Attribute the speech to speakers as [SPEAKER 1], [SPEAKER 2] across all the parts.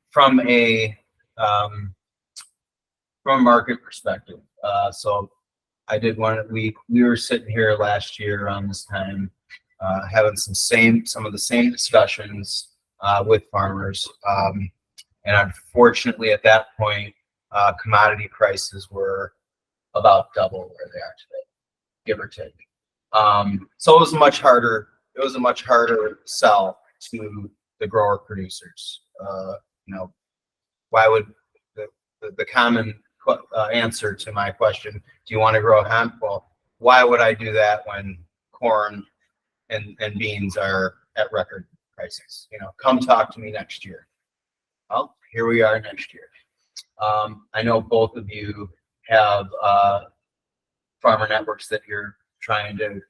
[SPEAKER 1] from a market perspective. So I did we were sitting here last year around this time, having some of the same discussions with farmers, and unfortunately at that point, commodity prices were about double where they are today, give or take. So it was a much harder sell to the grower producers. Why would the common answer to my question, do you want to grow hemp? Well, why would I do that when corn and beans are at record prices? Come talk to me next year. Well, here we are next year. I know both of you have farmer networks that you're trying to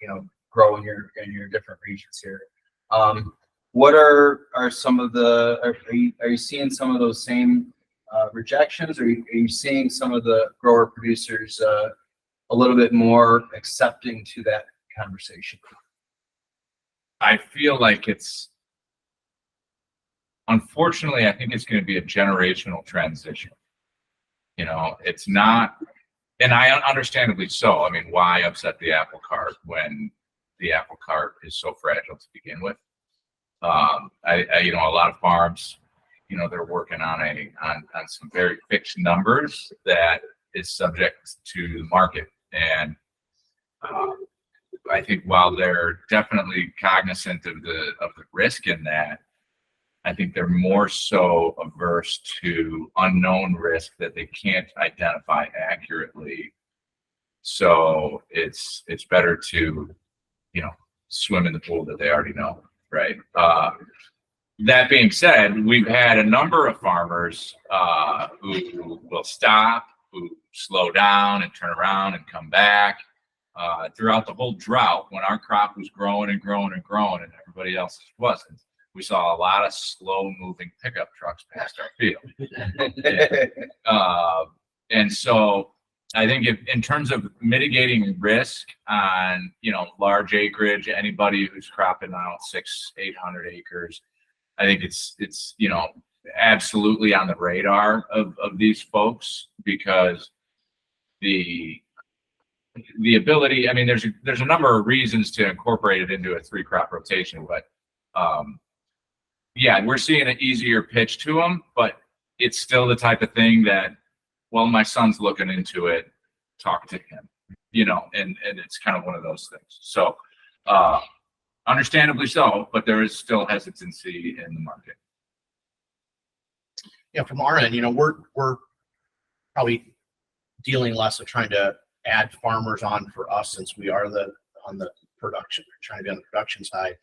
[SPEAKER 1] grow in your different regions here. What are some of the are you seeing some of those same rejections? Are you seeing some of the grower producers a little bit more accepting to that conversation?
[SPEAKER 2] I feel like unfortunately, I think it's going to be a generational transition. It's not, and I understandably so. I mean, why upset the apple cart when the apple cart is so fragile to begin with? A lot of farms, they're working on some very fixed numbers that is subject to the market. And I think while they're definitely cognizant of the risk in that, I think they're more so averse to unknown risk that they can't identify accurately. So it's better to, swim in the pool that they already know, right? That being said, we've had a number of farmers who will stop, who slow down and turn around and come back. Throughout the whole drought, when our crop was growing and growing and growing and everybody else's wasn't, we saw a lot of slow-moving pickup trucks past our field. And so I think in terms of mitigating risk on, large acreage, anybody who's cropping out 600-800 acres, I think it's absolutely on the radar of these folks, because the ability, I mean, there's a number of reasons to incorporate it into a 3-crop rotation, but yeah, we're seeing an easier pitch to them, but it's still the type of thing that, well, my son's looking into it, talk to him, and it's kind of one of those things. So understandably so, but there is still hesitancy in the market.
[SPEAKER 3] Yeah, from our end, we're probably dealing less of trying to add farmers on for us, since we are on the production, trying to be on the production side.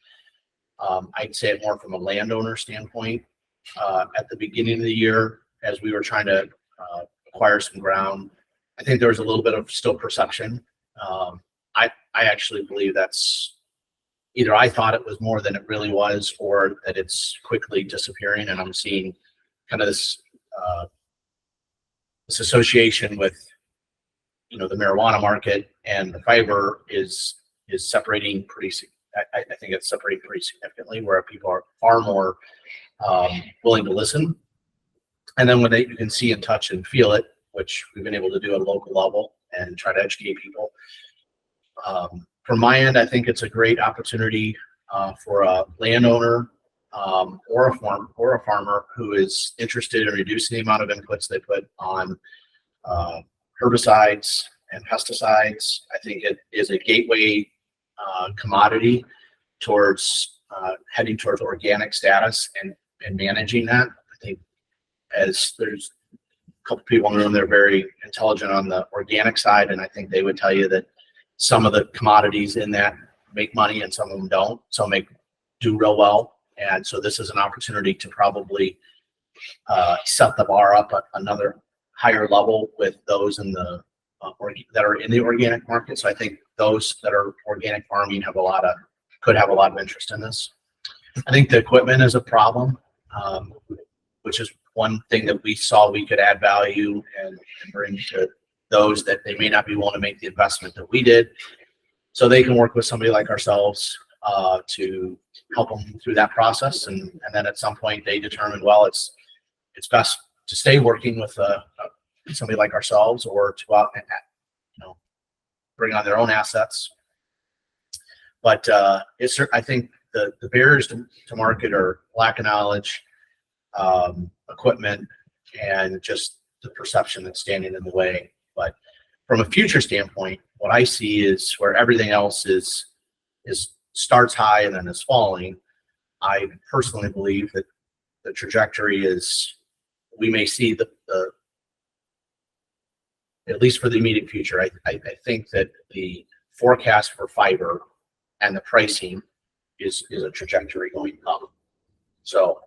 [SPEAKER 3] I'd say it more from a landowner standpoint. At the beginning of the year, as we were trying to acquire some ground, I think there was a little bit of still perception. I actually believe that's either I thought it was more than it really was, or that it's quickly disappearing, and I'm seeing kind of this association with the marijuana market and the fiber is separating I think it's separating pretty significantly, where people are far more willing to listen. And then when you can see and touch and feel it, which we've been able to do at a local level and try to educate people. From my end, I think it's a great opportunity for a landowner or a farmer who is interested in reducing the amount of inputs they put on herbicides and pesticides. I think it is a gateway commodity towards heading towards organic status and managing that. I think as there's a couple people in the room, they're very intelligent on the organic side, and I think they would tell you that some of the commodities in that make money and some of them don't. Some do real well, and so this is an opportunity to probably set the bar up another higher level with those in the that are in the organic market. So I think those that are organic farming could have a lot of interest in this. I think the equipment is a problem, which is one thing that we saw we could add value and bring to those that they may not be willing to make the investment that we did. So they can work with somebody like ourselves to help them through that process. And then at some point they determine, well, it's best to stay working with somebody like ourselves, or to go out and, bring on their own assets. But I think the barriers to market are lack of knowledge, equipment, and just the perception that's standing in the way. But from a future standpoint, what I see is where everything else is starts high and then is falling. I personally believe that the trajectory is, we may see the at least for the immediate future. I think that the forecast for fiber and the pricing is a trajectory going up. So